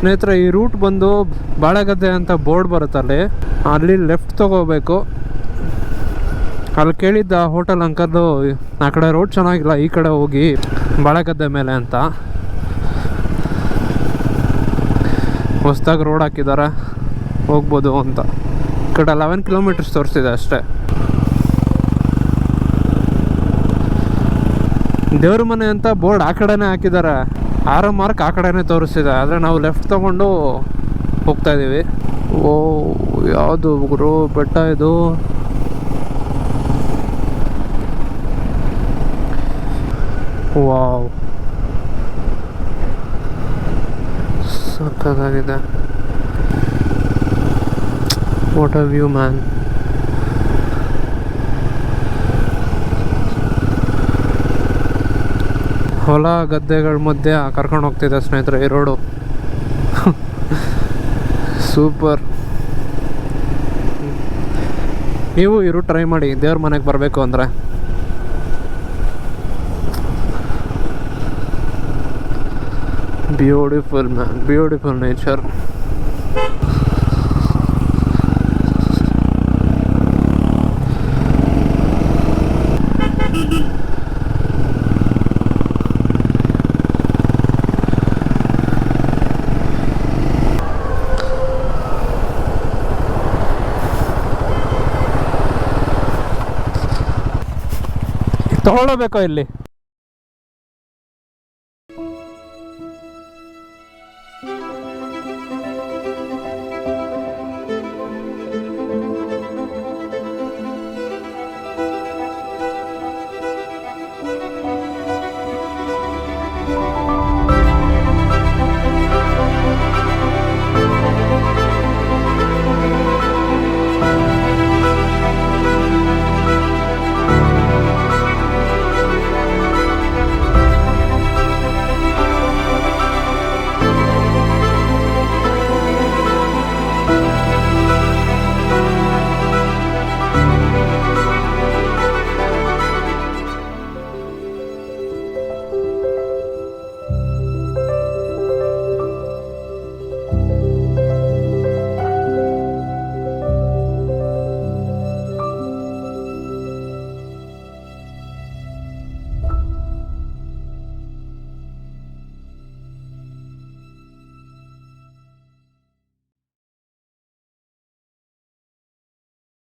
Speaker 1: ಸ್ನೇಹಿತರೆ ಈ ರೂಟ್ ಬಂದು ಬಾಳೆಗದ್ದೆ ಅಂತ ಬೋರ್ಡ್ ಬರುತ್ತಲ್ಲಿ, ಅಲ್ಲಿ ಲೆಫ್ಟ್ ತಗೋಬೇಕು. ಅಲ್ಲಿ ಕೇಳಿದ್ದ ಹೋಟೆಲ್ ಅಂಕಲ್ಲು ಆ ಕಡೆ ರೋಡ್ ಚೆನ್ನಾಗಿಲ್ಲ, ಈ ಕಡೆ ಹೋಗಿ ಬಾಳೆಗದ್ದೆ ಮೇಲೆ ಅಂತ. ಹೊಸ್ದಾಗಿ ರೋಡ್ ಹಾಕಿದ್ದಾರೆ, ಹೋಗ್ಬೋದು ಅಂತ. ಈ ಕಡೆ 11 ಕಿಲೋಮೀಟರ್ಸ್ ತೋರಿಸ್ತಿದೆ ಅಷ್ಟೇ. ದೇವ್ರ ಮನೆ ಅಂತ ಬೋರ್ಡ್ ಆ ಕಡೆನೇ ಹಾಕಿದ್ದಾರೆ, ಆರೋ ಮಾರ್ಕ್ ಆ ಕಡೆನೇ ತೋರಿಸ್ತಿದೆ, ಆದರೆ ನಾವು ಲೆಫ್ಟ್ ತೊಗೊಂಡು ಹೋಗ್ತಾ ಇದ್ದೀವಿ. ಓ ಯಾವುದು ಗುರು ಬೆಟ್ಟ ಇದು? ವಾವ್, ಸಕ್ಕತ್ತಾಗಿದೆ. What a view man. ಹೊಲ ಗದ್ದೆಗಳ ಮಧ್ಯೆ ಕರ್ಕೊಂಡು ಹೋಗ್ತಿದ್ದೆ ಸ್ನೇಹಿತರೆ ಈ ರೋಡು. ಸೂಪರ್. ನೀವು ಈ ರೂಟ್ ಟ್ರೈ ಮಾಡಿ ದೇವ್ರ ಮನೆಗೆ ಬರಬೇಕು ಅಂದರೆ. Beautiful man, beautiful nature. ತಗೊಳ್ಳಬೇಕೋ ಇಲ್ಲಿ?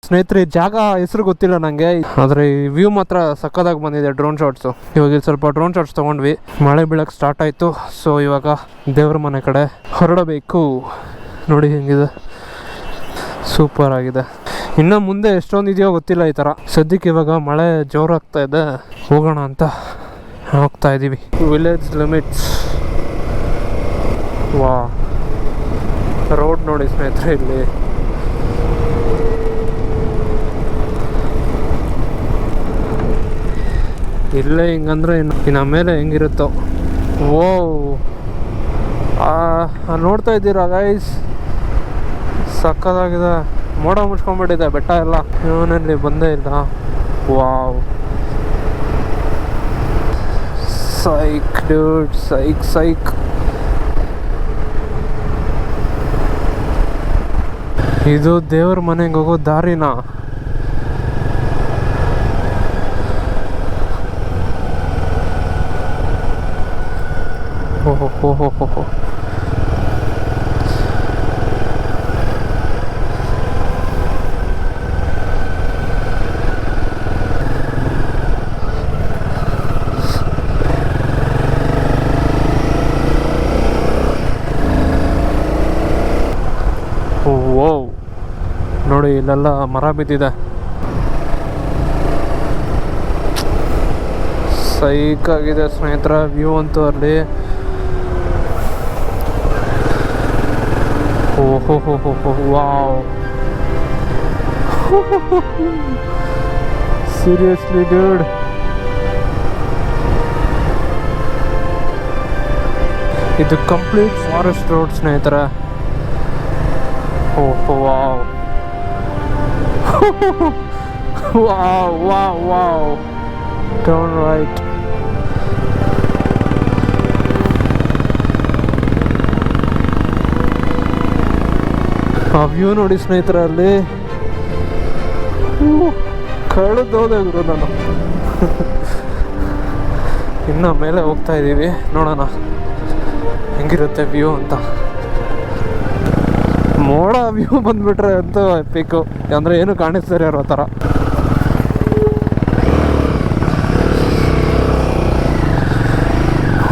Speaker 1: ಸ್ನೇಹಿತರೆ ಜಾಗ ಹೆಸರು ಗೊತ್ತಿಲ್ಲ ನನಗೆ, ಆದರೆ ಈ ವ್ಯೂ ಮಾತ್ರ ಸಕ್ಕದಾಗಿ ಬಂದಿದೆ ಡ್ರೋನ್ ಶಾಟ್ಸು. ಇವಾಗ ಇಲ್ಲಿ ಸ್ವಲ್ಪ ಡ್ರೋನ್ ಶಾಟ್ಸ್ ತೊಗೊಂಡ್ವಿ, ಮಳೆ ಬೀಳಕ್ಕೆ ಸ್ಟಾರ್ಟ್ ಆಯಿತು. ಸೊ ಇವಾಗ ದೇವ್ರ ಮನೆ ಕಡೆ ಹೊರಡಬೇಕು. ನೋಡಿ ಹೆಂಗಿದೆ, ಸೂಪರ್ ಆಗಿದೆ. ಇನ್ನು ಮುಂದೆ ಎಷ್ಟೊಂದು ಇದೆಯೋ ಗೊತ್ತಿಲ್ಲ ಈ ಥರ. ಸದ್ಯಕ್ಕೆ ಇವಾಗ ಮಳೆ ಜೋರಾಗ್ತಾ ಇದೆ, ಹೋಗೋಣ ಅಂತ ಹೋಗ್ತಾ ಇದ್ದೀವಿ. Village limits. ವಾ, ರೋಡ್ ನೋಡಿ ಸ್ನೇಹಿತರೆ, ಇಲ್ಲಿ ಇಲ್ಲೇ ಹಿಂಗಂದ್ರೆ ಇನ್ನು ಮೇಲೆ ಹೆಂಗಿರುತ್ತೋ. ಓ ನೋಡ್ತಾ ಇದ್ದೀರಾ ಗೈಸ್, ಸಕ್ಕದಾಗಿದೆ. ಮೋಡ ಮುಚ್ಕೊಂಡ್ಬಿಟ್ಟಿದೆ ಬೆಟ್ಟ ಎಲ್ಲ, ಇವನಲ್ಲಿ ಬಂದೇ ಇಲ್ಲ. ವಾವ್, ಸೈಕ್ ಡ್ಯೂಡ್, ಸೈಕ್ ಸೈಕ್. ಇದು ದೇವ್ರ ಮನೆಗೆ ಹೋಗೋ ದಾರಿನಾ? ಓಹೋ ಹೋ ಹೋ ಹೋ ಹೋ. ಓ ನೋಡಿ ಇಲ್ಲೆಲ್ಲ ಮರ ಬಿದ್ದಿದೆ. ಸೈಕ್ ಆಗಿದೆ ಸ್ನೇಹಿತರ ವ್ಯೂ ಅಂತೂ ಅಲ್ಲಿ. ಓಹೋ ಹೋ ಹೋ ಹೋ ವಾವ್. Seriously dude. ಇದು ಕಂಪ್ಲೀಟ್ ಫಾರೆಸ್ಟ್ ರೋಡ್ ಸ್ನೇಹಿತರ. ಓಹೋ wow. Wow wow wow. Turn right. ಆ ವ್ಯೂ ನೋಡಿ ಸ್ನೇಹಿತರ ಅಲ್ಲಿ. ಕಳೆದೋದೆ ಗುರು ನಾನು. ಇನ್ನು ಮೇಲೆ ಹೋಗ್ತಾ ಇದ್ದೀವಿ, ನೋಡೋಣ ಹೆಂಗಿರುತ್ತೆ ವ್ಯೂ ಅಂತ. ಮೋಡ ವ್ಯೂ ಬಂದ್ಬಿಟ್ರೆ ಅಂತೂ ಎಪಿಕ್ಕು, ಅಂದರೆ ಏನು ಕಾಣಿಸ್ತಾರೆ ಇರೋ ಥರ.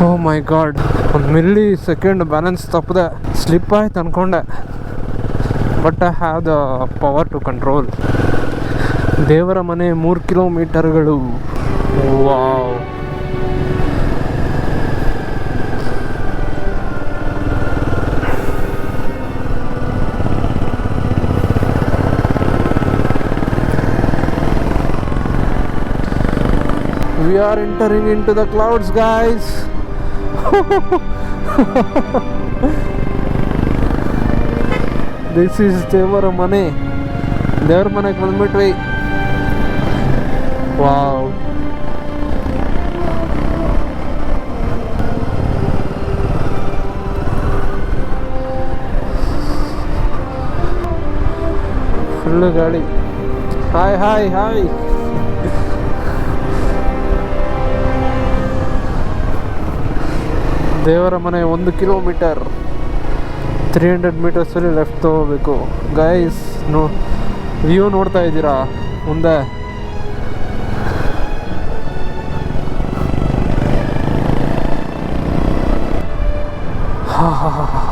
Speaker 1: Oh my god, 1 millisecond balance ತಪ್ಪದೆ ಸ್ಲಿಪ್ ಆಯ್ತು ಅಂದ್ಕೊಂಡೆ. But I have the power to control. ದೇವರ ಮನೆ 3 ಕಿಲೋಮೀಟರ್ಗಳು. Wow. We are entering into the clouds, guys. This is ದೇವರ ಮನೆ. ದೇವರ ಮನೆಗೆ ಬಂದ್ಬಿಟ್ವಿ. ವಾವ್. ಫುಲ್ಲು ಗಾಡಿ. Hi hi hi. ದೇವರ ಮನೆ 1 ಕಿಲೋಮೀಟರ್, 300 ಮೀಟರ್ಸಲ್ಲಿ ಲೆಫ್ಟ್ ತಗೋಬೇಕು. ಗೈಸ್ ವ್ಯೂ ನೋಡ್ತಾ ಇದ್ದೀರಾ ಮುಂದೆ. ಹಾ ಹಾ ಹಾ.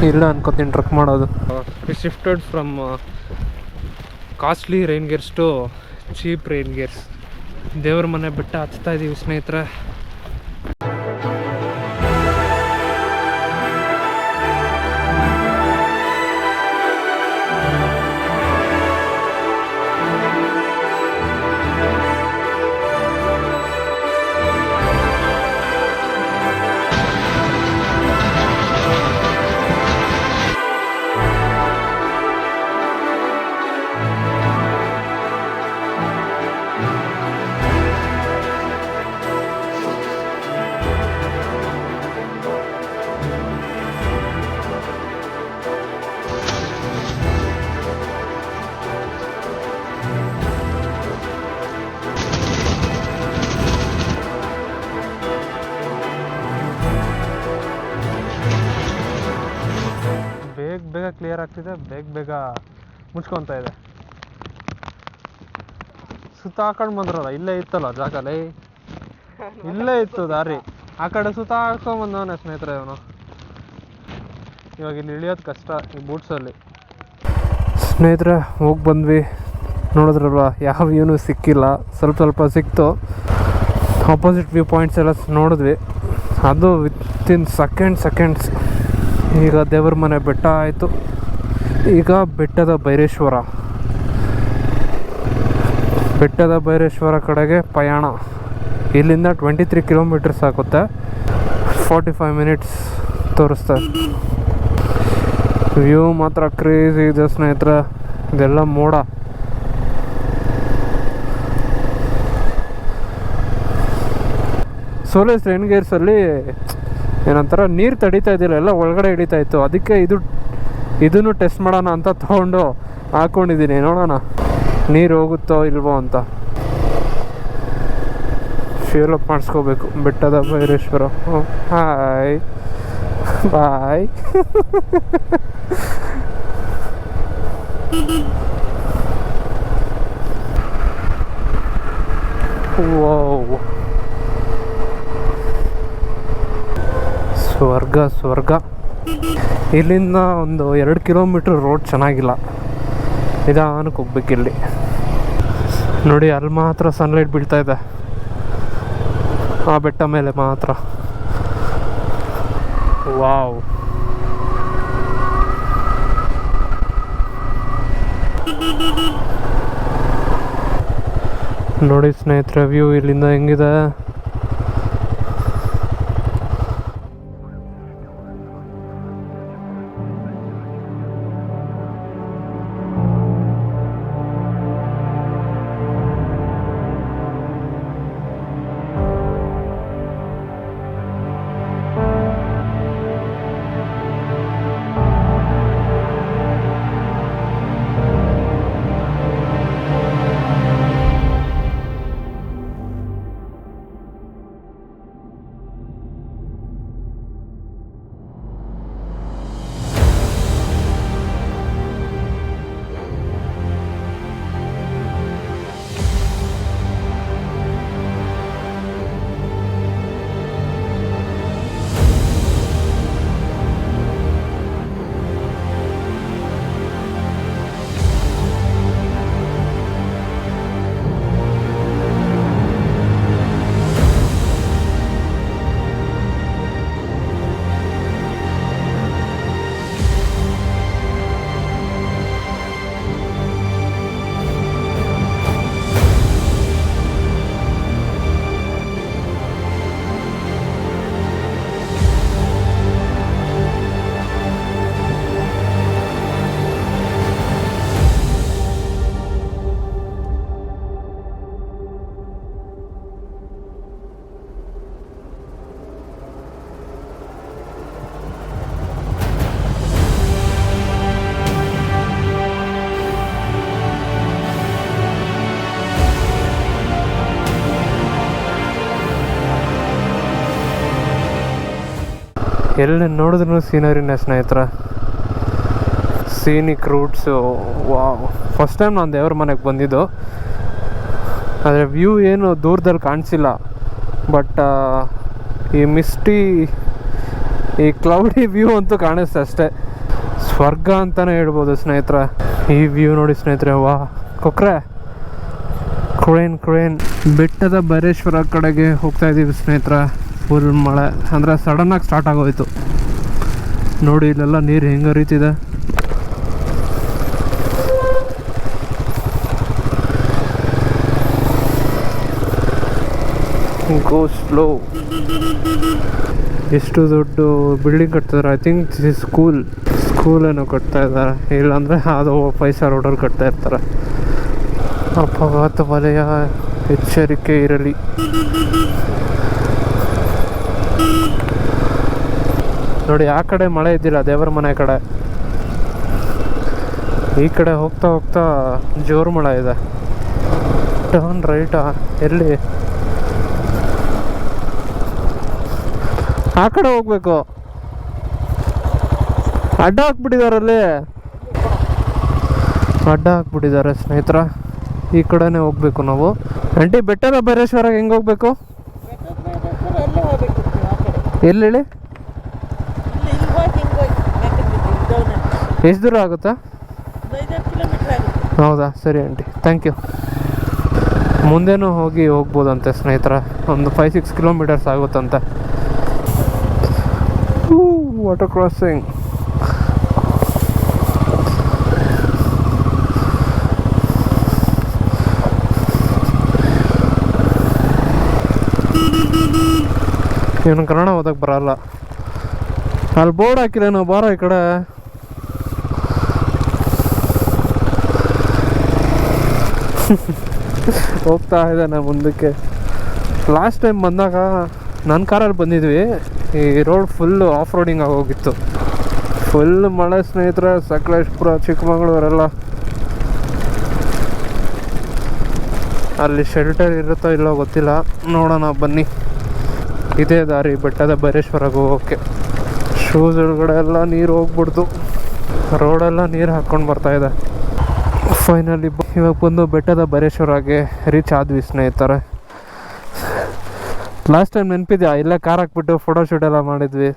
Speaker 1: ಇಲ್ಲ ಅನ್ಕೋತೀನಿ ಟ್ರಕ್ ಮಾಡೋದು. Shifted from costly rain gears to cheap rain gears. ದೇವ್ರ ಮನೆ ಬೆಟ್ಟ ಹತ್ತಾ ಇದ್ದೀವಿ ಸ್ನೇಹಿತರೆ. ಬೇಗ ಕ್ಲಿಯರ್ ಆಗ್ತಿದೆ, ಬೇಗ ಮುಚ್ಕೊತಾ ಇದೆ. ಸುತ್ತ ಹಾಕೊಂಡು ಬಂದ್ರಲ್ಲ, ಇಲ್ಲೇ ಇತ್ತಲ್ಲ ಜಾಗಲ್ಲಿ, ಇಲ್ಲೇ ಇತ್ತು ದಾರಿ. ಆ ಕಡೆ ಸುತ್ತ ಹಾಕ್ಕೊಂಡ್ ಬಂದವನೇ ಸ್ನೇಹಿತರೆ ಇವನು. ಇವಾಗ ಇಲ್ಲಿ ಇಳಿಯೋದು ಕಷ್ಟ ಈ ಬೂಟ್ಸಲ್ಲಿ. ಸ್ನೇಹಿತರೆ ಹೋಗಿ ಬಂದ್ವಿ, ನೋಡಿದ್ರಲ್ವ ಯಾವ ವ್ಯೂನೂ ಸಿಕ್ಕಿಲ್ಲ. ಸ್ವಲ್ಪ ಸಿಕ್ತು. ಆಪೋಸಿಟ್ ವ್ಯೂ ಪಾಯಿಂಟ್ಸ್ ಎಲ್ಲ ನೋಡಿದ್ವಿ, ಅದು ವಿತಿನ್ ಸೆಕೆಂಡ್ಸ್. ಈಗ ದೇವರ ಮನೆ ಬೆಟ್ಟ ಆಯಿತು. ಈಗ ಬೆಟ್ಟದ ಭೈರೇಶ್ವರ ಕಡೆಗೆ ಪಯಣ. ಇಲ್ಲಿಂದ 23 ಕಿಲೋಮೀಟರ್ಸ್ ಆಗುತ್ತೆ. 45 ಮಿನಿಟ್ಸ್ ತೋರಿಸ್ತಾರೆ. ವ್ಯೂ ಮಾತ್ರ ಕ್ರೇಜಿ ಇದೆ ಸ್ನೇಹಿತರೆ. ಇದೆಲ್ಲ ಮೋಡ. ಸೋಲೇಸ್ ರೈನ್ ಗೇರ್ಸಲ್ಲಿ ಏನಂತಾರೆ ನೀರು ತಡೀತಾ ಇದ್ದಿಲ್ಲ, ಎಲ್ಲ ಒಳಗಡೆ ಹಿಡಿತಾ ಇತ್ತು. ಅದಕ್ಕೆ ಇದನ್ನು ಟೆಸ್ಟ್ ಮಾಡೋಣ ಅಂತ ತೊಗೊಂಡು ಹಾಕ್ಕೊಂಡಿದ್ದೀನಿ. ನೋಡೋಣ ನೀರು ಹೋಗುತ್ತೋ ಇಲ್ವೋ ಅಂತ. ಫ್ಯೂಲ್ ಅಪ್ ಮಾಡಿಸ್ಕೋಬೇಕು. ಬೆಟ್ಟದ ಭೈರೇಶ್ವರ. Hi bye. ವಾವ್, ಸ್ವರ್ಗ. ಇಲ್ಲಿಂದ ಒಂದು 2 ಕಿಲೋಮೀಟ್ರ್ ರೋಡ್ ಚೆನ್ನಾಗಿಲ್ಲ, ನಿಧಾನಕ್ಕೆ ಹೋಗ್ಬೇಕು. ಇಲ್ಲಿ ನೋಡಿ, ಅಲ್ಲಿ ಮಾತ್ರ ಸನ್ಲೈಟ್ ಬೀಳ್ತಾ ಇದೆ, ಆ ಬೆಟ್ಟ ಮೇಲೆ ಮಾತ್ರ. ವಾವ್, ನೋಡಿ ಸ್ನೇಹಿತರೆ, ವ್ಯೂ ಇಲ್ಲಿಂದ ಹೆಂಗಿದೆ. ಎಲ್ಲಿ ನೋಡಿದ್ರು ಸೀನರಿನೇ ಸ್ನೇಹಿತರ, scenic roots. Wow, first time ನಾನು ದೇವ್ರ ಮನೆಗೆ ಬಂದಿದ್ದು. ಆದರೆ ವ್ಯೂ ಏನು ದೂರದಲ್ಲಿ ಕಾಣಿಸಿಲ್ಲ, ಬಟ್ ಈ ಈ ಕ್ಲೌಡಿ ವ್ಯೂ ಅಂತೂ ಕಾಣಿಸ್ತೆ ಅಷ್ಟೇ. ಸ್ವರ್ಗ ಅಂತಲೇ ಹೇಳ್ಬೋದು ಸ್ನೇಹಿತರ. ಈ ವ್ಯೂ ನೋಡಿ ಸ್ನೇಹಿತರೆ, ವಾ, ಕ್ರೇನ್ ಬೆಟ್ಟದ ಭೈರೇಶ್ವರ ಕಡೆಗೆ ಹೋಗ್ತಾ ಇದ್ದೀವಿ ಸ್ನೇಹಿತರ. ಫುಲ್ ಮಳೆ, ಅಂದರೆ ಸಡನ್ನಾಗಿ ಸ್ಟಾರ್ಟ್ ಆಗೋಯ್ತು. ನೋಡಿ ಇಲ್ಲೆಲ್ಲ ನೀರು ಹೆಂಗೆ ಹರಿತಿದೆ. ಗೋ ಸ್ಲೋ. ಎಷ್ಟು ದೊಡ್ಡ ಬಿಲ್ಡಿಂಗ್ ಕಟ್ತಿದ್ದಾರೆ. ಐ ಥಿಂಕ್ ಸ್ಕೂಲ್ ಏನೋ ಕಟ್ತಾ ಇದ್ದಾರೆ, ಇಲ್ಲಾಂದರೆ ಅದು 5 ಸ್ಟಾರ್ ಹೋಟೆಲ್ ಕಟ್ತಾ ಇರ್ತಾರೆ. ಅಪಘಾತ ವಲಯ, ಎಚ್ಚರಿಕೆ ಇರಲಿ. ನೋಡಿ, ಆ ಕಡೆ ಮಳೆ ಇದ್ದಿಲ್ಲ, ದೇವರ ಮನೆ ಕಡೆ. ಈ ಕಡೆ ಹೋಗ್ತಾ ಜೋರು ಮಳೆ ಇದೆ. ಟರ್ನ್ ರೈಟಾ? ಎಲ್ಲಿ? ಆ ಕಡೆ ಹೋಗ್ಬೇಕು. ಅಡ್ಡ ಹಾಕ್ಬಿಟ್ಟಿದಾರಲ್ಲಿ, ಸ್ನೇಹಿತರ. ಈ ಕಡೆನೇ ಹೋಗ್ಬೇಕು ನಾವು. ಆಂಟಿ, ಬೆಟ್ಟದ ಭೈರೇಶ್ವರ ಹೆಂಗೆ ಹೋಗ್ಬೇಕು? ಎಲ್ಲಿ ಹೇಳಿ? ಎಷ್ಟು ದೂರ ಆಗುತ್ತಾ? ಹೌದಾ, ಸರಿ ಆಂಟಿ, ಥ್ಯಾಂಕ್ ಯು. ಮುಂದೆನೂ ಹೋಗ್ಬೋದಂತೆ ಸ್ನೇಹಿತರ, ಒಂದು 5-6 ಕಿಲೋಮೀಟರ್ಸ್ ಆಗುತ್ತಂತೆ. Water crossing. ಇವನು ಕನ್ನಡ ಓದಕ್ಕೆ ಬರಲ್ಲ. ಅಲ್ಲಿ ಬೋರ್ಡ್ ಹಾಕಿರೇನೋ, ಬಾರೋ ಈ ಕಡೆ. ಹೋಗ್ತಾ ಇದ್ದಾನೆ ಮುಂದಕ್ಕೆ. ಲಾಸ್ಟ್ ಟೈಮ್ ಬಂದಾಗ ನನ್ನ ಕಾರಲ್ಲಿ ಬಂದಿದ್ವಿ, ಈ ರೋಡ್ ಫುಲ್ಲು ಆಫ್ ರೋಡಿಂಗ್ ಆಗೋಗಿತ್ತು. ಫುಲ್ ಮಳೆ ಸ್ನೇಹಿತರೆ. ಸಕಲೇಶ್ಪುರ, ಚಿಕ್ಕಮಗಳೂರೆಲ್ಲ. ಅಲ್ಲಿ ಶೆಲ್ಟರ್ ಇರುತ್ತೋ ಇಲ್ಲೋ ಗೊತ್ತಿಲ್ಲ, ನೋಡೋಣ ಬನ್ನಿ. ಇದೇ ದಾರಿ ಬೆಟ್ಟದ ಬೈರೇಶ್ವರಕ್ಕೆ ಹೋಗೋಕ್ಕೆ. ಶೂಸ್ ಒಳಗಡೆ ಎಲ್ಲ ನೀರು ಹೋಗ್ಬಿಡ್ತು, ರೋಡೆಲ್ಲ ನೀರು ಹಾಕ್ಕೊಂಡು ಬರ್ತಾಯಿದೆ. ಫೈನಲಿ ಇವಾಗ ಬಂದು ಬೆಟ್ಟದ ಬೈರೇಶ್ವರಗೆ ರೀಚ್ ಆದ್ವಿ ಸ್ನೇಹಿತರೆ. ಲಾಸ್ಟ್ ಟೈಮ್ ನೆನಪಿದ್ಯಾ, ಇಲ್ಲೇ ಕಾರ್ ಹಾಕ್ಬಿಟ್ಟು ಫೋಟೋಶೂಟ್ ಎಲ್ಲ ಮಾಡಿದ್ವಿ.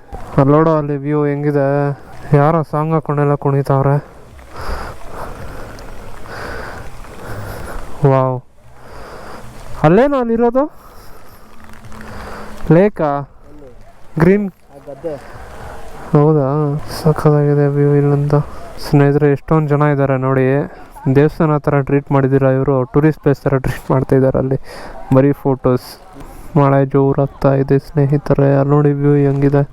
Speaker 1: ಅಲ್ಲೋಡೋ ಅಲ್ಲಿ ವ್ಯೂ ಹೆಂಗಿದೆ. ಯಾರೋ ಸಾಂಗ್ ಹಾಕೊಂಡೆಲ್ಲ ಕುಣಿತಾವ್ರೆ. ವಾವ್, ಅಲ್ಲೇನೋ ಅಲ್ಲಿರೋದು ಲೇಕಾ? ಗ್ರೀನ್, ಹೌದಾ? ಸಕ್ಕತ್ತಾಗಿದೆ ವ್ಯೂ ಇಲ್ಲಂತ. ಸ್ನೇಹಿತರೆ ಎಷ್ಟೊಂದು ಜನ ಇದ್ದಾರೆ ನೋಡಿ. ದೇವಸ್ಥಾನ ಥರ ಟ್ರೀಟ್ ಮಾಡಿದ್ದೀರಾ ಇವರು, ಟೂರಿಸ್ಟ್ ಪ್ಲೇಸ್ ಥರ ಟ್ರೀಟ್ ಮಾಡ್ತಾಯಿದ್ದಾರೆ. ಅಲ್ಲಿ ಬರೀ ಫೋಟೋಸ್. ಮಳೆ ಜೋರಾಗ್ತಾ ಇದೆ ಸ್ನೇಹಿತರೆ. ಅಲ್ಲಿ ನೋಡಿ ವ್ಯೂ ಹೆಂಗಿದೆ.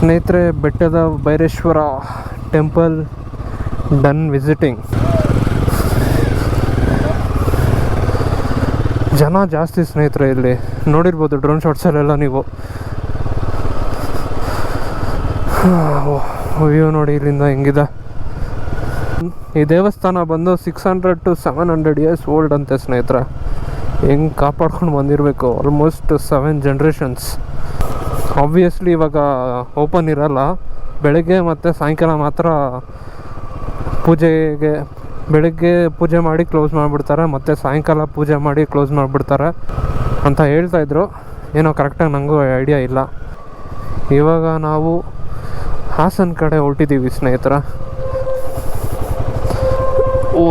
Speaker 1: ಸ್ನೇಹಿತರೆ, ಬೆಟ್ಟದ ಬೈರೇಶ್ವರ ಟೆಂಪಲ್ ಡನ್ ವಿಸಿಟಿಂಗ್. ಜನ ಜಾಸ್ತಿ ಸ್ನೇಹಿತರೆ. ಇಲ್ಲಿ ನೋಡಿರ್ಬೋದು ಡ್ರೋನ್ ಶಾಟ್ಸಲ್ಲೆಲ್ಲ ನೀವು. ವ್ಯೂ ನೋಡಿ ಇಲ್ಲಿಂದ ಹೆಂಗಿದೆ. ಈ ದೇವಸ್ಥಾನ ಬಂದು 600 to 700 years ಓಲ್ಡ್ ಅಂತೆ ಸ್ನೇಹಿತರೆ. ಹೆಂಗೆ ಕಾಪಾಡ್ಕೊಂಡು ಬಂದಿರಬೇಕು. Almost 7 generations. ಆಬ್ವಿಯಸ್ಲಿ ಇವಾಗ ಓಪನ್ ಇರಲ್ಲ. ಬೆಳಗ್ಗೆ ಮತ್ತು ಸಾಯಂಕಾಲ ಮಾತ್ರ ಪೂಜೆಗೆ. ಬೆಳಗ್ಗೆ ಪೂಜೆ ಮಾಡಿ ಕ್ಲೋಸ್ ಮಾಡಿಬಿಡ್ತಾರೆ, ಮತ್ತು ಸಾಯಂಕಾಲ ಪೂಜೆ ಮಾಡಿ ಕ್ಲೋಸ್ ಮಾಡಿಬಿಡ್ತಾರೆ ಅಂತ ಹೇಳ್ತಾಯಿದ್ರು. ಏನೋ ಕರೆಕ್ಟಾಗಿ ನನಗೂ ಐಡಿಯಾ ಇಲ್ಲ. ಇವಾಗ ನಾವು ಹಾಸನ ಕಡೆ ಹೊರಟಿದ್ದೀವಿ ಸ್ನೇಹಿತರ. ಓ,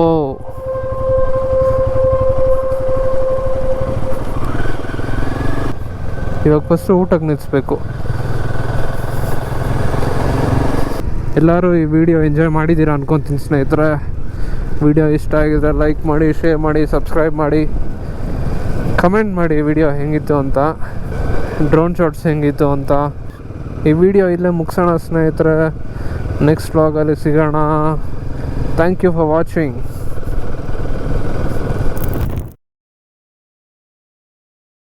Speaker 1: ಇವಾಗ ಫಸ್ಟು ಊಟಕ್ಕೆ ನಿಲ್ಲಿಸ್ಬೇಕು. ಎಲ್ಲರೂ ಈ ವಿಡಿಯೋ ಎಂಜಾಯ್ ಮಾಡಿದ್ದೀರಾ ಅನ್ಕೊತೀನಿ ಸ್ನೇಹಿತರೆ. ವಿಡಿಯೋ ಇಷ್ಟ ಆಗಿದ್ರೆ ಲೈಕ್ ಮಾಡಿ, ಶೇರ್ ಮಾಡಿ, ಸಬ್ಸ್ಕ್ರೈಬ್ ಮಾಡಿ, ಕಮೆಂಟ್ ಮಾಡಿ ವಿಡಿಯೋ ಹೆಂಗಿತ್ತು ಅಂತ, ಡ್ರೋನ್ ಶಾಟ್ಸ್ ಹೆಂಗಿತ್ತು ಅಂತ. ಈ ವಿಡಿಯೋ ಇಲ್ಲೇ ಮುಗಿಸೋಣ ಸ್ನೇಹಿತರೆ. ನೆಕ್ಸ್ಟ್ ವ್ಲಾಗಲ್ಲಿ ಸಿಗೋಣ. Thank you for watching.